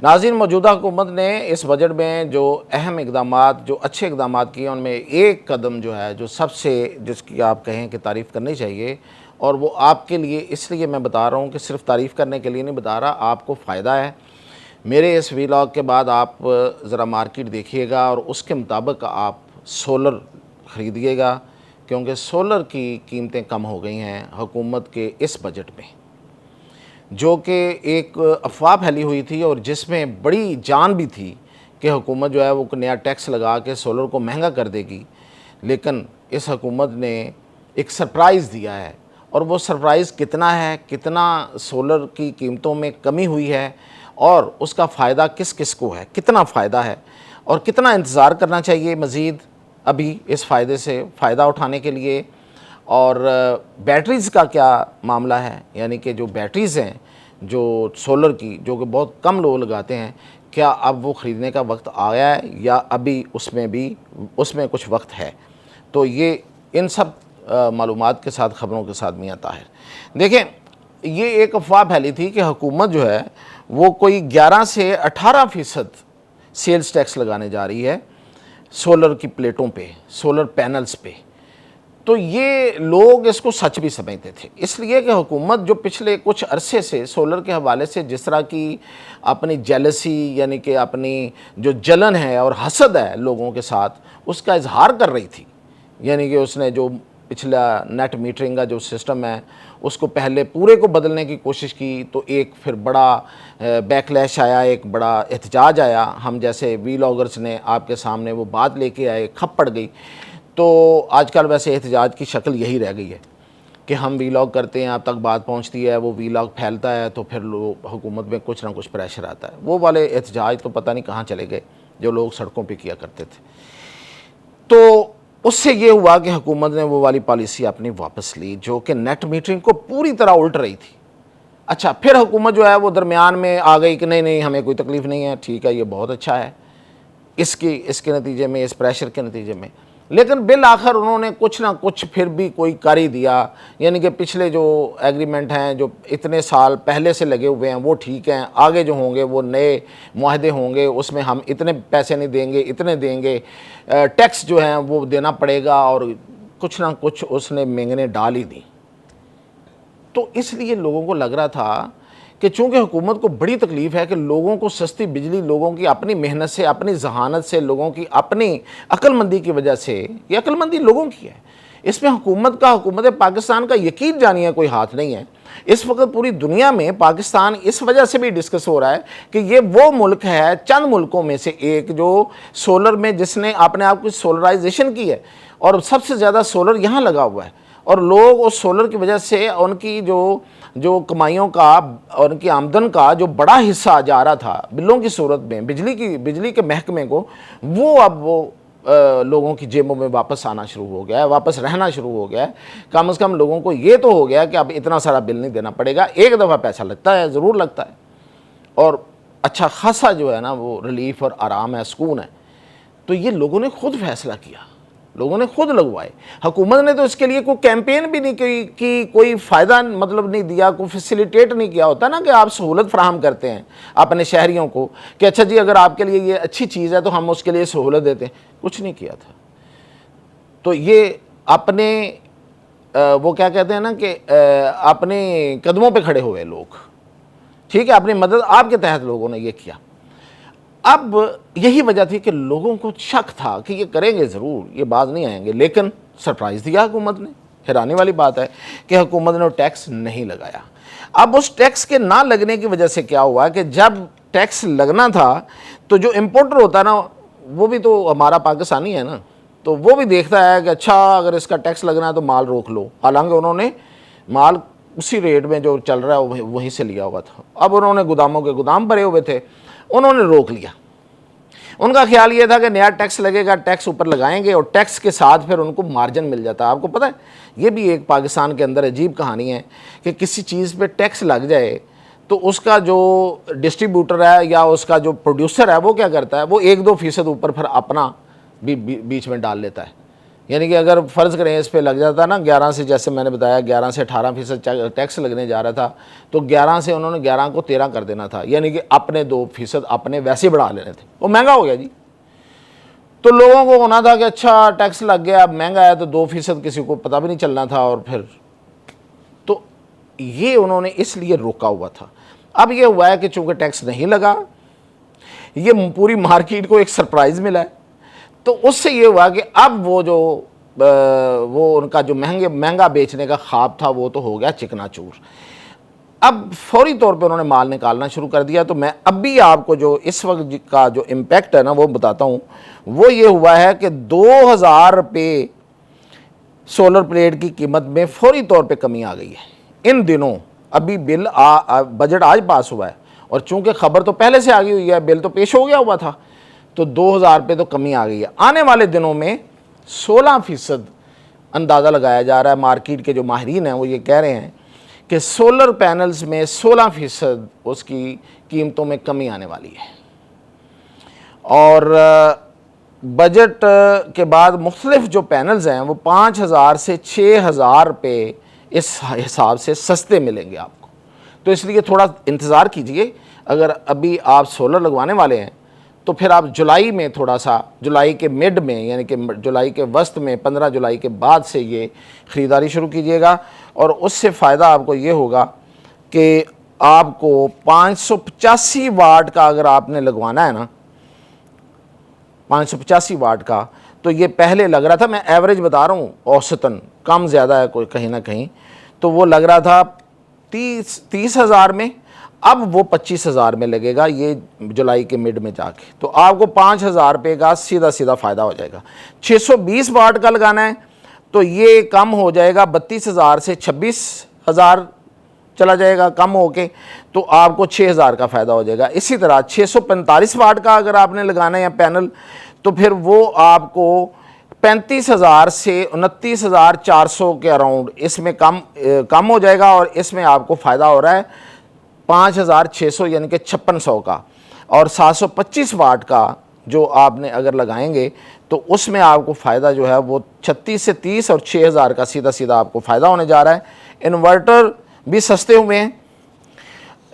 नाज़रीन, मौजूदा हुकूमत ने इस बजट में जो अहम इक़दामात, जो अच्छे इक़दामात किए, उनमें एक कदम जो है, जो सबसे जिसकी आप कहें कि तारीफ़ करनी चाहिए, और वो आपके लिए इसलिए मैं बता रहा हूँ कि सिर्फ़ तारीफ़ करने के लिए नहीं बता रहा, आपको फ़ायदा है। मेरे इस व्लॉग के बाद आप ज़रा मार्केट देखिएगा और उसके मुताबिक आप सोलर ख़रीदिएगा, क्योंकि सोलर की कीमतें कम हो गई हैं हुकूमत के इस बजट में, जो कि एक अफवाह फैली हुई थी और जिसमें बड़ी जान भी थी कि हुकूमत जो है वो नया टैक्स लगा के सोलर को महंगा कर देगी। लेकिन इस हुकूमत ने एक सरप्राइज़ दिया है, और वो सरप्राइज़ कितना है, कितना सोलर की कीमतों में कमी हुई है और उसका फ़ायदा किस किस को है, कितना फ़ायदा है और कितना इंतज़ार करना चाहिए मज़ीद अभी इस फ़ायदे से फ़ायदा उठाने के लिए। और बैटरीज़ का क्या मामला है, यानी कि जो बैटरीज़ हैं जो सोलर की, जो कि बहुत कम लोग लगाते हैं, क्या अब वो ख़रीदने का वक्त आ गया है या अभी उसमें कुछ वक्त है। तो ये इन सब मालूमात के साथ, ख़बरों के साथ मियां ताहिर, देखें, ये एक अफवाह फैली थी कि हुकूमत जो है वो कोई 11 से 18% सेल्स टैक्स लगाने जा रही है सोलर की प्लेटों पे, सोलर पैनल्स पे। तो ये लोग इसको सच भी समझते थे, इसलिए कि हुकूमत जो पिछले कुछ अरसे से सोलर के हवाले से जिस तरह की अपनी जेलसी, यानी कि अपनी जो जलन है और हसद है लोगों के साथ, उसका इजहार कर रही थी। यानी कि उसने जो पिछला नेट मीटरिंग का जो सिस्टम है उसको पहले पूरे को बदलने की कोशिश की, तो एक फिर बड़ा बैकलैश आया, एक बड़ा एहतजाज आया। हम जैसे वीलॉगर्स ने आपके सामने वो बात लेके आए, खप पड़ गई। तो आजकल वैसे एहतजाज की शक्ल यही रह गई है कि हम वीलॉग करते हैं, आप तक बात पहुंचती है, वो वीलॉग फैलता है, तो फिर लोग हुकूमत में कुछ ना कुछ प्रेशर आता है। वो वाले एहतजाज तो पता नहीं कहाँ चले गए जो लोग सड़कों पे किया करते थे। तो उससे ये हुआ कि हुकूमत ने वो वाली पॉलिसी अपनी वापस ली जो कि नेट मीटरिंग को पूरी तरह उल्ट रही थी। अच्छा, फिर हुकूमत जो है वो दरमियान में आ गई कि नहीं नहीं, हमें कोई तकलीफ़ नहीं है, ठीक है, ये बहुत अच्छा है इसके नतीजे में, इस प्रेशर के नतीजे में। लेकिन बिल आखिर उन्होंने कुछ ना कुछ फिर भी कोई कर ही दिया। यानी कि पिछले जो एग्रीमेंट हैं, जो इतने साल पहले से लगे हुए हैं, वो ठीक हैं, आगे जो होंगे वो नए मुआहदे होंगे, उसमें हम इतने पैसे नहीं देंगे, इतने देंगे, टैक्स जो है वो देना पड़ेगा, और कुछ ना कुछ उसने मेंगने डाल ही दी। तो इसलिए लोगों को लग रहा था कि चूँकि हुकूमत को बड़ी तकलीफ़ है कि लोगों को सस्ती बिजली, लोगों की अपनी मेहनत से, अपनी जहानत से, लोगों की अपनी अक्लमंदी की वजह से, ये अक्लमंदी लोगों की है, इसमें हुकूमत पाकिस्तान का यकीन जानिए कोई हाथ नहीं है। इस वक्त पूरी दुनिया में पाकिस्तान इस वजह से भी डिस्कस हो रहा है कि ये वो मुल्क है, चंद मुल्कों में से एक, जो सोलर में जिसने अपने आप की सोलराइजेशन की है, और सबसे ज़्यादा सोलर यहाँ लगा हुआ है। और लोग उस सोलर की वजह से उनकी जो कमाइयों का और उनकी आमदन का जो बड़ा हिस्सा जा रहा था बिलों की सूरत में बिजली के महकमे को, वो अब लोगों की जेबों में वापस आना शुरू हो गया है, वापस रहना शुरू हो गया है। कम से कम लोगों को ये तो हो गया कि अब इतना सारा बिल नहीं देना पड़ेगा, एक दफ़ा पैसा लगता है, ज़रूर लगता है, और अच्छा खासा जो है ना वो रिलीफ और आराम है, सुकून है। तो ये लोगों ने खुद फैसला किया, लोगों ने खुद लगवाए। हुकूमत ने तो इसके लिए कोई कैंपेन भी नहीं की, कि कोई फ़ायदा मतलब नहीं दिया, कोई फैसिलिटेट नहीं किया। होता ना कि आप सहूलत फराहम करते हैं अपने शहरियों को कि अच्छा जी, अगर आपके लिए ये अच्छी चीज़ है तो हम उसके लिए सहूलत देते हैं, कुछ नहीं किया था। तो ये अपने वो क्या कहते हैं ना कि अपने कदमों पे खड़े हुए लोग, ठीक है, अपनी मदद आपके तहत लोगों ने ये किया। अब यही वजह थी कि लोगों को शक था कि ये करेंगे ज़रूर, ये बाज नहीं आएंगे, लेकिन सरप्राइज़ दिया हुकूमत ने। हैरानी वाली बात है कि हुकूमत ने टैक्स नहीं लगाया। अब उस टैक्स के ना लगने की वजह से क्या हुआ कि जब टैक्स लगना था तो जो इम्पोर्टर होता है ना, वो भी तो हमारा पाकिस्तानी है ना, तो वो भी देखता है कि अच्छा अगर इसका टैक्स लगना है तो माल रोक लो। हालांकि उन्होंने माल उसी रेट में जो चल रहा है वहीं से लिया हुआ था। अब उन्होंने गोदामों के गोदाम भरे हुए थे, उन्होंने रोक लिया। उनका ख्याल ये था कि नया टैक्स लगेगा, टैक्स ऊपर लगाएंगे और टैक्स के साथ फिर उनको मार्जिन मिल जाता है। आपको पता है, ये भी एक पाकिस्तान के अंदर अजीब कहानी है कि किसी चीज़ पे टैक्स लग जाए तो उसका जो डिस्ट्रीब्यूटर है या उसका जो प्रोड्यूसर है वो क्या करता है, वो 1-2% ऊपर फिर अपना भी बीच में डाल लेता है। यानी कि अगर फ़र्ज़ करें इस पे लग जाता ना 11 से, जैसे मैंने बताया 11 से 18% टैक्स लगने जा रहा था, तो 11 से उन्होंने 11 को 13 कर देना था, यानी कि अपने 2% अपने वैसे बढ़ा लेने थे। वो महंगा हो गया जी। तो लोगों को होना था कि अच्छा टैक्स लग गया, अब महंगा है तो 2%, किसी को पता भी नहीं चलना था। और फिर तो ये उन्होंने इसलिए रोका हुआ था। अब ये हुआ है कि चूंकि टैक्स नहीं लगा, ये पूरी मार्केट को एक सरप्राइज़ मिला है, तो उससे ये हुआ कि अब वो उनका जो महंगा बेचने का ख्वाब था वो तो हो गया चिकनाचूर। अब फौरी तौर पे उन्होंने माल निकालना शुरू कर दिया। तो मैं अब भी आपको जो इस वक्त का जो इम्पैक्ट है ना वो बताता हूँ। वो ये हुआ है कि 2000 रुपये सोलर प्लेट की कीमत में फौरी तौर पे कमी आ गई है इन दिनों। अभी बजट आज पास हुआ है, और चूंकि खबर तो पहले से आ गई हुई है, बिल तो पेश हो गया हुआ था, तो 2000 रुपये तो कमी आ गई है। आने वाले दिनों में 16% अंदाज़ा लगाया जा रहा है। मार्केट के जो माहिरीन हैं वो ये कह रहे हैं कि सोलर पैनल्स में 16% उसकी कीमतों में कमी आने वाली है। और बजट के बाद मुख्तलिफ जो पैनल्स हैं वो 5000 से 6000 रुपये इस हिसाब से सस्ते मिलेंगे आपको। तो इसलिए थोड़ा इंतज़ार कीजिए। अगर अभी आप सोलर लगवाने वाले हैं तो फिर आप जुलाई में थोड़ा सा, जुलाई के मिड में, यानी कि जुलाई के वस्त में, 15 जुलाई के बाद से ये ख़रीदारी शुरू कीजिएगा। और उससे फ़ायदा आपको ये होगा कि आपको 585 वाट का अगर आपने लगवाना है ना, 585 वाट का, तो ये पहले लग रहा था, मैं एवरेज बता रहा हूँ, औसतन कम ज़्यादा है कोई कहीं ना कहीं, तो वो लग रहा था 30,000 में, अब वो 25,000 में लगेगा ये जुलाई के मिड में जाके। तो आपको 5,000 रुपये का सीधा सीधा फ़ायदा हो जाएगा। 620 वाट का लगाना है तो ये कम हो जाएगा, 32,000 से 26,000 चला जाएगा कम होके, तो आपको 6,000 का फ़ायदा हो जाएगा। इसी तरह 645 वाट का अगर आपने लगाना है पैनल, तो फिर वो आपको 35,000 से 29,400 के अराउंड इसमें कम हो जाएगा। और इसमें आपको फ़ायदा हो रहा है 5,600 यानी कि 5600 का। और 725 वाट का जो आपने अगर लगाएंगे तो उसमें आपको फ़ायदा जो है वो 36 से 30 और 6,000 का सीधा सीधा आपको फ़ायदा होने जा रहा है। इन्वर्टर भी सस्ते हुए हैं।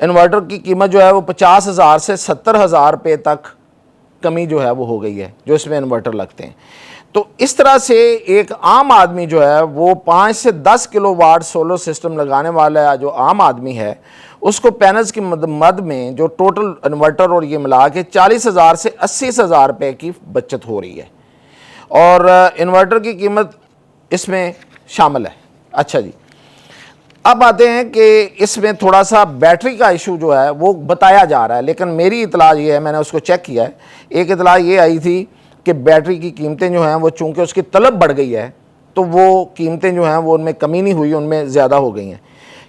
इन्वर्टर की कीमत जो है वो 50,000 से 70,000 रुपये तक कमी जो है वो हो गई है जो इसमें इन्वर्टर लगते हैं। तो इस तरह से एक आम आदमी जो है वो 5 से 10 किलोवाट सोलर सिस्टम लगाने वाला जो आम आदमी है उसको पैनल्स की मद में जो टोटल इन्वर्टर और ये मिला के 40,000 से 80,000 रुपये की बचत हो रही है। और इन्वर्टर की कीमत इसमें शामिल है। अच्छा जी, अब आते हैं कि इसमें थोड़ा सा बैटरी का इशू जो है वो बताया जा रहा है, लेकिन मेरी इतला ये है, मैंने उसको चेक किया है, एक इतला ये आई थी कि बैटरी की कीमतें जो हैं वो चूंकि उसकी तलब बढ़ गई है तो वो कीमतें जो हैं वो उनमें कमी नहीं हुई, उनमें ज़्यादा हो गई हैं।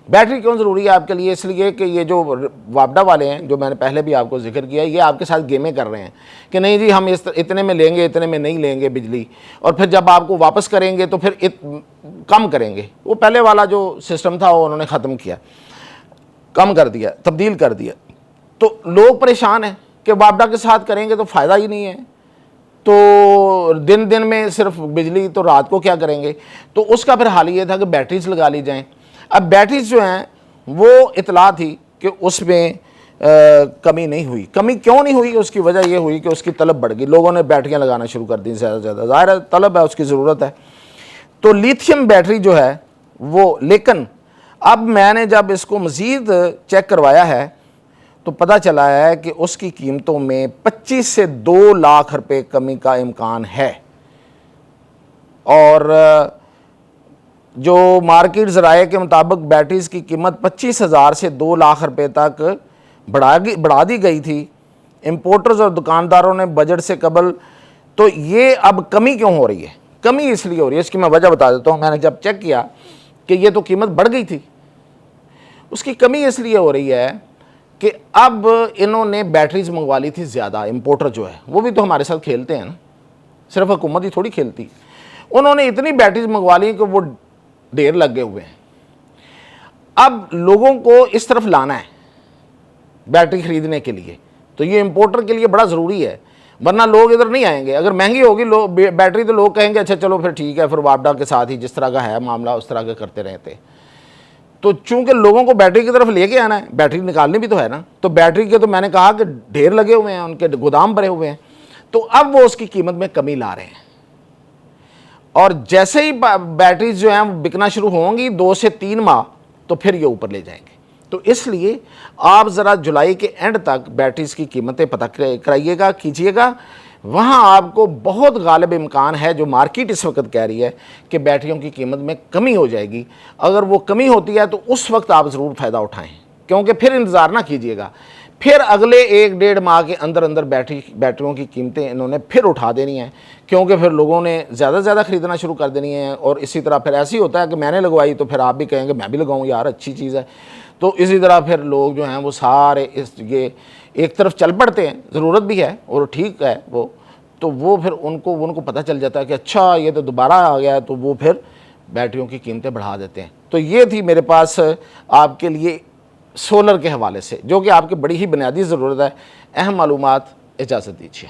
बैटरी क्यों ज़रूरी है आपके लिए? इसलिए कि ये जो वापडा वाले हैं, जो मैंने पहले भी आपको जिक्र किया, ये आपके साथ गेमें कर रहे हैं कि नहीं जी हम इतने में लेंगे, इतने में नहीं लेंगे बिजली, और फिर जब आपको वापस करेंगे तो फिर कम करेंगे। वो पहले वाला जो सिस्टम था वो उन्होंने ख़त्म किया, कम कर दिया, तब्दील कर दिया। तो लोग परेशान हैं कि वापडा के साथ करेंगे तो फ़ायदा ही नहीं है, तो दिन दिन में सिर्फ बिजली, तो रात को क्या करेंगे? तो उसका फिर हाल ये था कि बैटरीज लगा ली जाएँ। अब बैटरीज जो हैं वो इतला थी कि उसमें कमी नहीं हुई। कमी क्यों नहीं हुई? उसकी वजह ये हुई कि उसकी तलब बढ़ गई, लोगों ने बैटरियां लगाना शुरू कर दी ज़्यादा से ज़्यादा, ज़ाहिर है तलब है, उसकी ज़रूरत है। तो लिथियम बैटरी जो है वो, लेकिन अब मैंने जब इसको मज़ीद चेक करवाया है तो पता चला है कि उसकी कीमतों में 25 से 2 लाख रुपए कमी का इम्कान है। और जो मार्केट ज़राए के मुताबिक बैटरीज़ की कीमत 25,000 से 2 लाख रुपए तक बढ़ा दी गई थी इंपोर्टर्स और दुकानदारों ने बजट से कबल। तो ये अब कमी क्यों हो रही है? कमी इसलिए हो रही है, इसकी मैं वजह बता देता हूँ। मैंने जब चेक किया कि ये तो कीमत बढ़ गई थी, उसकी कमी इसलिए हो रही है कि अब इन्होंने बैटरीज मंगवा ली थी ज़्यादा। इंपोर्टर जो है वो भी तो हमारे साथ खेलते हैं ना, सिर्फ हुकूमत ही थोड़ी खेलती। उन्होंने इतनी बैटरीज मंगवा ली कि वो ढेर लगे हुए हैं। अब लोगों को इस तरफ लाना है बैटरी ख़रीदने के लिए, तो ये इंपोर्टर के लिए बड़ा ज़रूरी है। वरना लोग इधर नहीं आएंगे। अगर महंगी होगी बैटरी तो लोग कहेंगे अच्छा चलो फिर ठीक है, फिर वापडा के साथ ही जिस तरह का है मामला उस तरह का करते रहते। तो चूंकि लोगों को बैटरी की तरफ लेके आना है, बैटरी निकालनी भी तो है ना, तो बैटरी के तो मैंने कहा कि ढेर लगे हुए हैं, उनके गोदाम भरे हुए हैं। तो अब वो उसकी कीमत में कमी ला रहे हैं, और जैसे ही बैटरीज जो हैं वो बिकना शुरू होंगी 2 से 3 माह, तो फिर ये ऊपर ले जाएंगे। तो इसलिए आप ज़रा जुलाई के एंड तक बैटरीज की कीमतें पता कराइएगा, कीजिएगा। वहाँ आपको बहुत गालिब इम्कान है, जो मार्केट इस वक्त कह रही है कि बैटरियों की कीमत में कमी हो जाएगी। अगर वो कमी होती है तो उस वक्त आप ज़रूर फ़ायदा उठाएं, क्योंकि फिर इंतज़ार ना कीजिएगा। फिर अगले 1-1.5 माह के अंदर अंदर बैटरियों की कीमतें इन्होंने फिर उठा देनी है, क्योंकि फिर लोगों ने ज़्यादा से ज़्यादा ख़रीदना शुरू कर देनी है। और इसी तरह फिर ऐसे ही होता है कि मैंने लगवाई तो फिर आप भी कहेंगे मैं भी लगाऊँ यार, अच्छी चीज़ है। तो इसी तरह फिर लोग जो हैं वो सारे ये एक तरफ चल पड़ते हैं, ज़रूरत भी है और ठीक है वो, तो वो फिर उनको पता चल जाता है कि अच्छा ये तो दोबारा आ गया, तो वो फिर बैटरियों की कीमतें बढ़ा देते हैं। तो ये थी मेरे पास आपके लिए सोलर के हवाले से, जो कि आपकी बड़ी ही बुनियादी ज़रूरत है। अहम मालूमात, इजाज़त दीजिए।